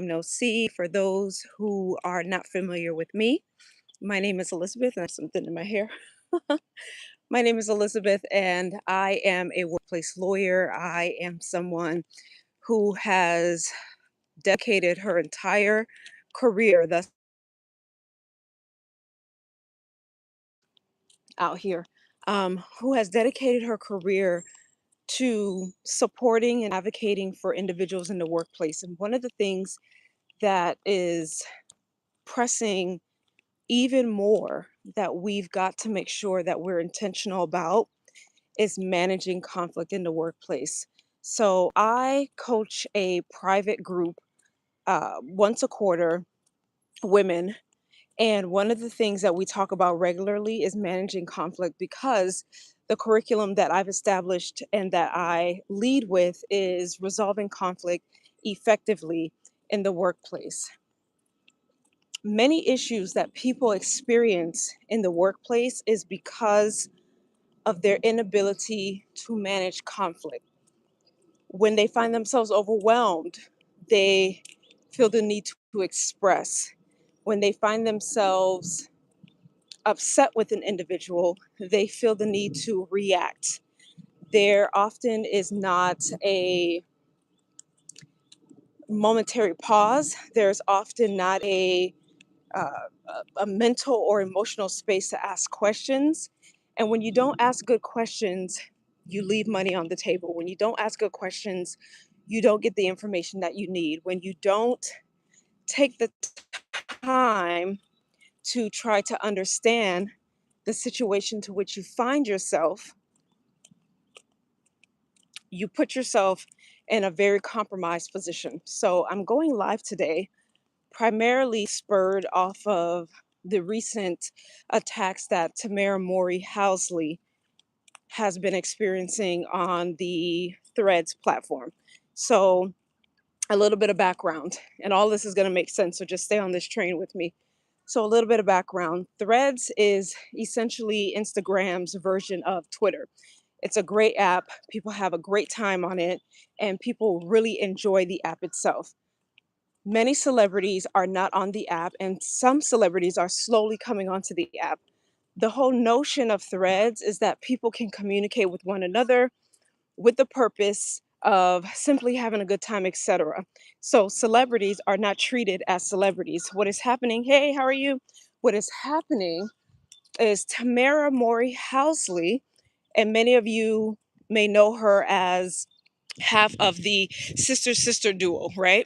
Time No See. For those who are not familiar with me, my name is Elizabeth, and I have something in my hair. My name is Elizabeth, and I am a workplace lawyer. I am someone who has dedicated her entire career thus out here, who has dedicated her career to supporting and advocating for individuals in the workplace. And one of the things that is pressing even more that we've got to make sure that we're intentional about is managing conflict in the workplace. So I coach a private group once a quarter, women. And one of the things that we talk about regularly is managing conflict because the curriculum that I've established and that I lead with is resolving conflict effectively in the workplace. Many issues that people experience in the workplace is because of their inability to manage conflict. When they find themselves overwhelmed, they feel the need to express. When they find themselves upset with an individual, they feel the need to react. There often is not a momentary pause. There's often not a mental or emotional space to ask questions. And when you don't ask good questions, you leave money on the table. When you don't ask good questions, you don't get the information that you need. When you don't take the time to try to understand the situation to which you find yourself, you put yourself in a very compromised position. So I'm going live today primarily spurred off of the recent attacks that Tamara Mori Housley has been experiencing on the Threads platform. So, a little bit of background, and all this is going to make sense, so just stay on this train with me. So, a little bit of background. Threads is essentially Instagram's version of Twitter. It's a great app. People have a great time on it, and people really enjoy the app itself. Many celebrities are not on the app, and some celebrities are slowly coming onto the app. The whole notion of threads is that people can communicate with one another with the purpose of simply having a good time, etc. So celebrities are not treated as celebrities. What is happening? Hey, how are you? What is happening is Tamara Mori Housley, and many of you may know her as half of the sister duo, right?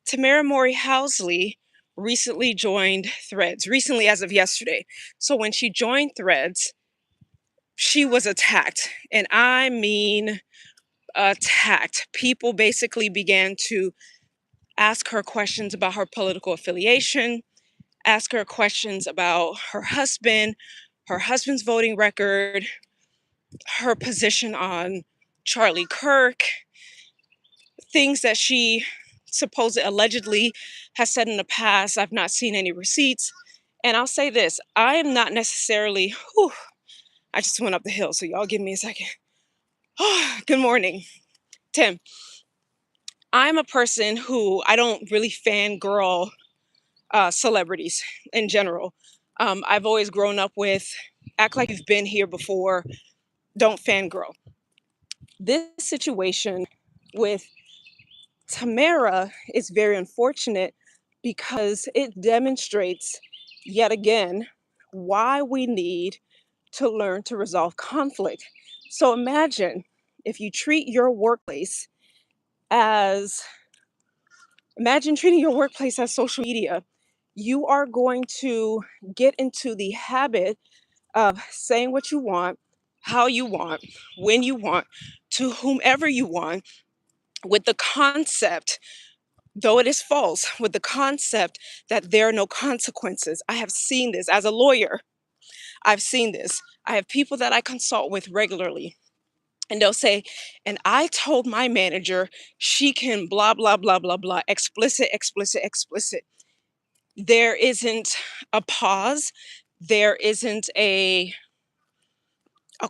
Tamara Mori Housley recently joined Threads, recently as of yesterday. So when she joined Threads, she was attacked. And I mean attacked. People basically began to ask her questions about her political affiliation, ask her questions about her husband's voting record, her position on Charlie Kirk, things that she supposedly allegedly has said in the past. I've not seen any receipts. And I'll say this, I am not necessarily, I just went up the hill, so y'all give me a second. Good morning, Tim. I'm a person who I don't really fangirl celebrities in general. I've always grown up with act like you've been here before, don't fangirl. This situation with Tamara is very unfortunate because it demonstrates yet again why we need to learn to resolve conflict. So imagine if you treat your workplace as imagine treating your workplace as social media. You are going to get into the habit of saying what you want, how you want, when you want, to whomever you want, with the concept, though it is false, with the concept that there are no consequences. I have seen this as a lawyer. I've seen this. I have people that I consult with regularly, and they'll say, and I told my manager she can blah, blah, blah, blah, blah, explicit, explicit, explicit. There isn't a pause. There isn't a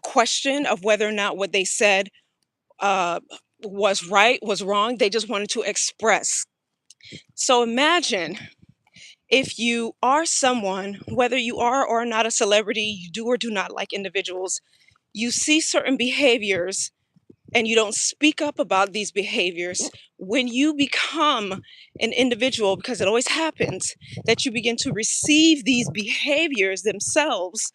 question of whether or not what they said uh, was right, was wrong. They just wanted to express. So imagine if you are someone, whether you are or not a celebrity, you do or do not like individuals, you see certain behaviors and you don't speak up about these behaviors. When you become an individual, because it always happens that you begin to receive these behaviors themselves,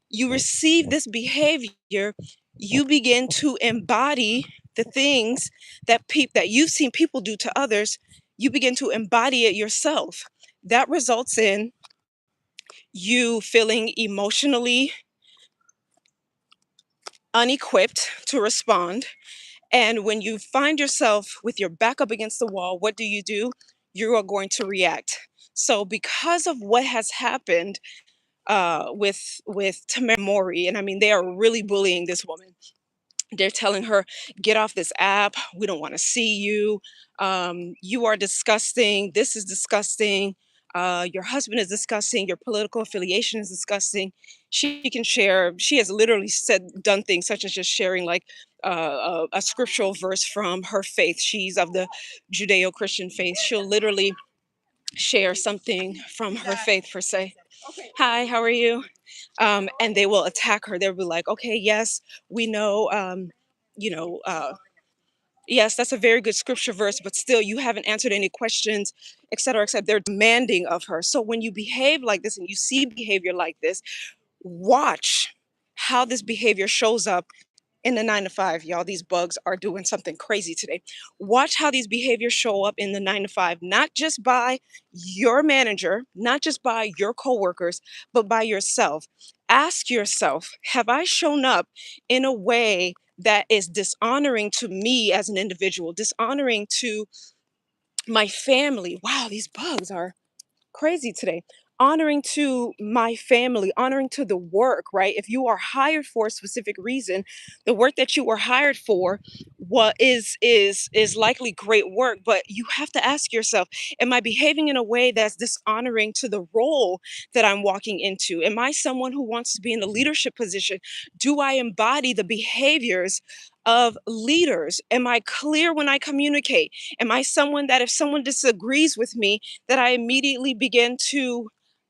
you receive this behavior, you begin to embody the things that you've seen people do to others, you begin to embody it yourself. That results in you feeling emotionally unequipped to respond. And when you find yourself with your back up against the wall, what do? You are going to react. So, because of what has happened with Tamara Mori, and I mean, they are really bullying this woman. They're telling her, "Get off this app. We don't want to see you. You are disgusting. This is disgusting. Your husband is disgusting. Your political affiliation is disgusting." She can share. She has literally done things such as just sharing like a scriptural verse from her faith. She's of the Judeo-Christian faith. She'll literally share something from her faith per se. Hi, how are you? And they will attack her. They'll be like, "Okay, yes, we know, you know, yes, that's a very good scripture verse, but still, you haven't answered any questions, et cetera, et cetera." They're demanding of her. So when you behave like this and you see behavior like this, watch how this behavior shows up in the 9 to 5. Y'all, these bugs are doing something crazy today. Watch how these behaviors show up in the 9 to 5, not just by your manager, not just by your coworkers, but by yourself. Ask yourself, have I shown up in a way that is dishonoring to me as an individual, dishonoring to my family? Wow, these bugs are crazy today. Honoring to my family, honoring to the work, right? If you are hired for a specific reason, the work that you were hired for what is likely great work, but you have to ask yourself, am I behaving in a way that's dishonoring to the role that I'm walking into? Am I someone who wants to be in a leadership position? Do I embody the behaviors of leaders? Am I clear when I communicate? Am I someone that if someone disagrees with me, that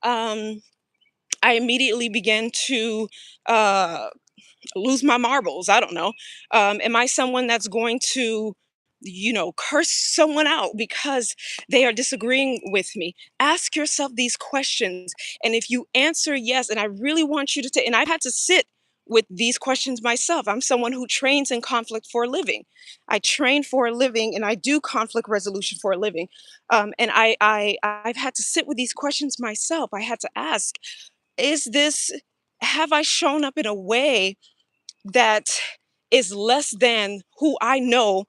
um, I immediately begin to uh, lose my marbles. I don't know. Am I someone that's going to, curse someone out because they are disagreeing with me? Ask yourself these questions. And if you answer yes, and I really want you to take, and I've had to sit with these questions myself. I'm someone who trains in conflict for a living. I train for a living and I do conflict resolution for a living. I've had to sit with these questions myself. I had to ask, is this, have I shown up in a way that is less than who I know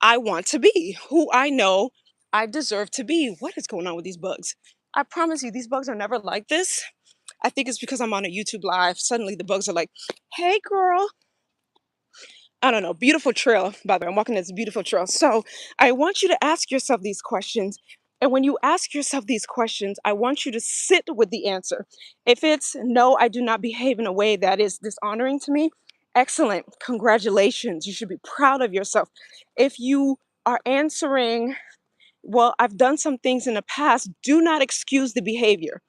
I want to be, who I know I deserve to be? What is going on with these bugs? I promise you, these bugs are never like this. I think it's because I'm on a YouTube live. Suddenly the bugs are like, "Hey, girl." I don't know. Beautiful trail, by the way. I'm walking this beautiful trail. So I want you to ask yourself these questions. And when you ask yourself these questions, I want you to sit with the answer. If it's no, I do not behave in a way that is dishonoring to me, excellent. Congratulations. You should be proud of yourself. If you are answering, well, I've done some things in the past, do not excuse the behavior,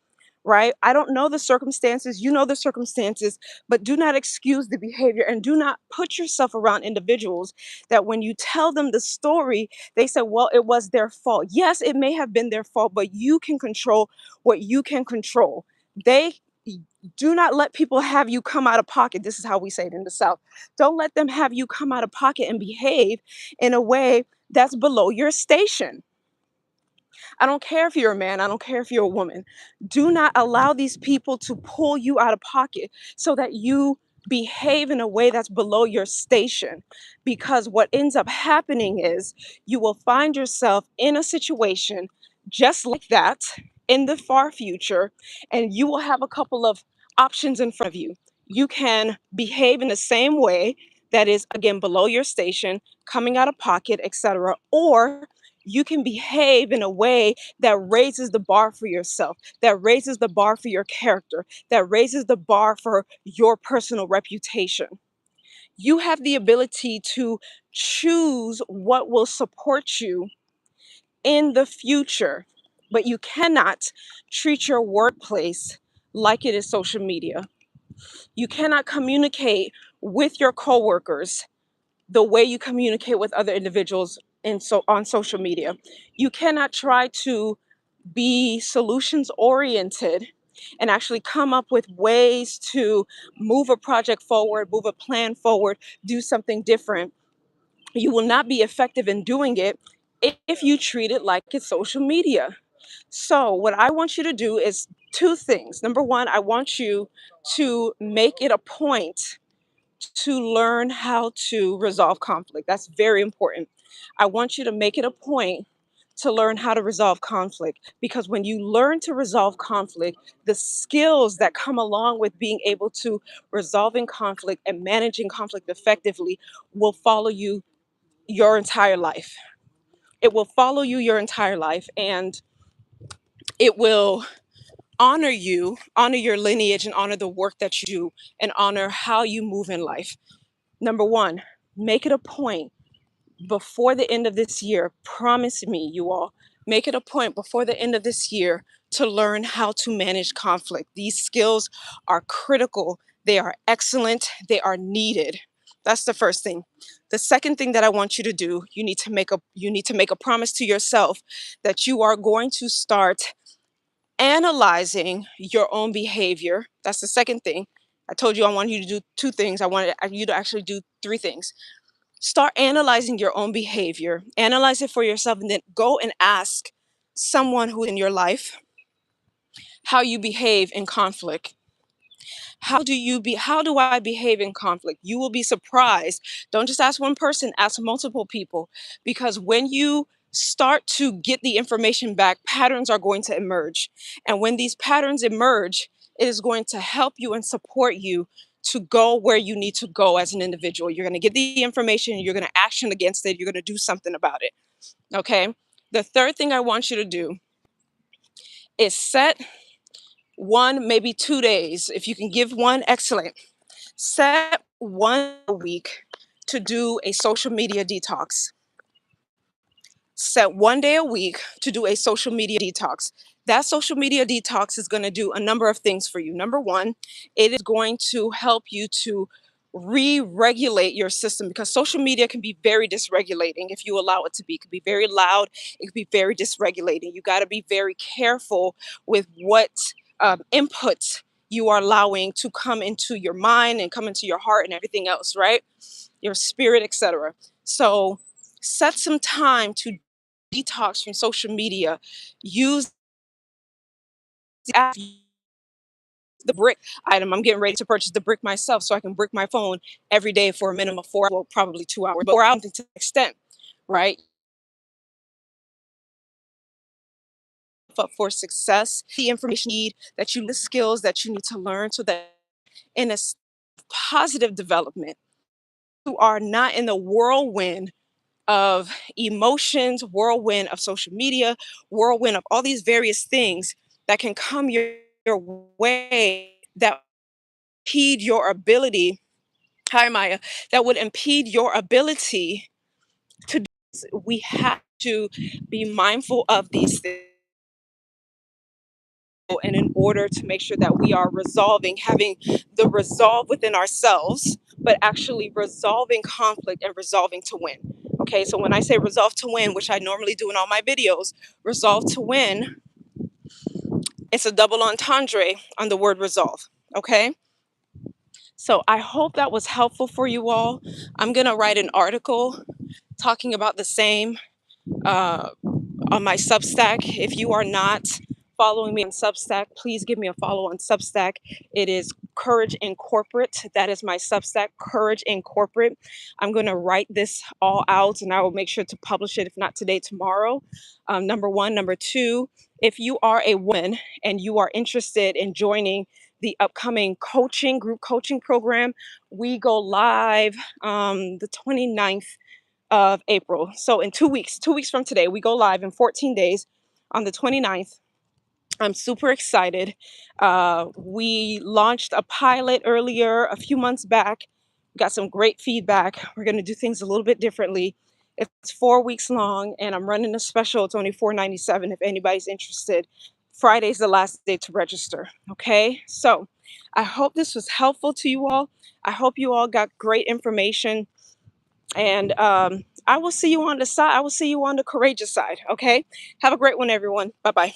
right? I don't know the circumstances, you know the circumstances, but do not excuse the behavior and do not put yourself around individuals that when you tell them the story, they say, well, it was their fault. Yes, it may have been their fault, but you can control what you can control. They do not let people have you come out of pocket. This is how we say it in the South. Don't let them have you come out of pocket and behave in a way that's below your station. I don't care if you're a man, I don't care if you're a woman. Do not allow these people to pull you out of pocket so that you behave in a way that's below your station. Because what ends up happening is you will find yourself in a situation just like that in the far future, and you will have a couple of options in front of you. You can behave in the same way that is, again, below your station, coming out of pocket, etc., or you can behave in a way that raises the bar for yourself, that raises the bar for your character, that raises the bar for your personal reputation. You have the ability to choose what will support you in the future, but you cannot treat your workplace like it is social media. You cannot communicate with your coworkers the way you communicate with other individuals on social media. You cannot try to be solutions oriented and actually come up with ways to move a project forward, move a plan forward, do something different. You will not be effective in doing it if you treat it like it's social media. So, what I want you to do is two things. Number one, I want you to make it a point to learn how to resolve conflict. That's very important. I want you to make it a point to learn how to resolve conflict, because when you learn to resolve conflict, the skills that come along with being able to resolving conflict and managing conflict effectively will follow you your entire life. It will follow you your entire life, and it will honor you, honor your lineage, and honor the work that you do, and honor how you move in life. Number one, make it a point before the end of this year. Promise me, you all, make it a point before the end of this year to learn how to manage conflict. These skills are critical, they are excellent, they are needed. That's the first thing. The second thing that I want you to do, you need to make a promise to yourself that you are going to start analyzing your own behavior. That's the second thing. I told you I want you to do two things. I wanted you to actually do three things. Start analyzing your own behavior, analyze it for yourself, and then go and ask someone who in your life how you behave in conflict. How do I behave in conflict? You will be surprised. Don't just ask one person, ask multiple people, because when you start to get the information back, patterns are going to emerge. And when these patterns emerge, it is going to help you and support you to go where you need to go as an individual. You're going to get the information, you're going to action against it, you're going to do something about it. Okay? The third thing I want you to do is set 1, maybe 2 days. If you can give one, excellent. Set one a week to do a social media detox. Set one day a week to do a social media detox. That social media detox is going to do a number of things for you. Number one, it is going to help you to re-regulate your system, because social media can be very dysregulating if you allow it to be. It can be very loud, it can be very dysregulating. You got to be very careful with what inputs you are allowing to come into your mind and come into your heart and everything else, right? Your spirit, etc. So set some time to detox from social media. Use the app, the brick item. I'm getting ready to purchase the brick myself so I can brick my phone every day for a minimum of 4 hours, well, probably 2 hours, but 4 hours to an extent, right? Up for success, the information you need, that you the skills that you need to learn, so that in a positive development, you are not in the whirlwind of emotions, whirlwind of social media, whirlwind of all these various things that can come your way that impede your ability. Hi, Maya. That would impede your ability to do this. We have to be mindful of these things. And in order to make sure that we are resolving, having the resolve within ourselves, but actually resolving conflict and resolving to win. Okay, so when I say resolve to win, which I normally do in all my videos, resolve to win, it's a double entendre on the word resolve. Okay, so I hope that was helpful for you all. I'm going to write an article talking about the same uh, on my Substack. If you are not following me on Substack, please give me a follow on Substack. It is Courage in Corporate. That is my Substack, Courage in Corporate. I'm going to write this all out and I will make sure to publish it, if not today, tomorrow. Number one. Number two, if you are a woman and you are interested in joining the upcoming group coaching program, we go live the 29th of April. So in 2 weeks, 2 weeks from today, we go live in 14 days on the 29th. I'm super excited. We launched a pilot earlier a few months back. Got some great feedback. We're going to do things a little bit differently. It's 4 weeks long, and I'm running a special. It's only 497 if anybody's interested. Friday's the last day to register. Okay, so I hope this was helpful to you all. I hope you all got great information, and I will see you on the side. I will see you on the courageous side. Okay, have a great one, everyone. Bye bye.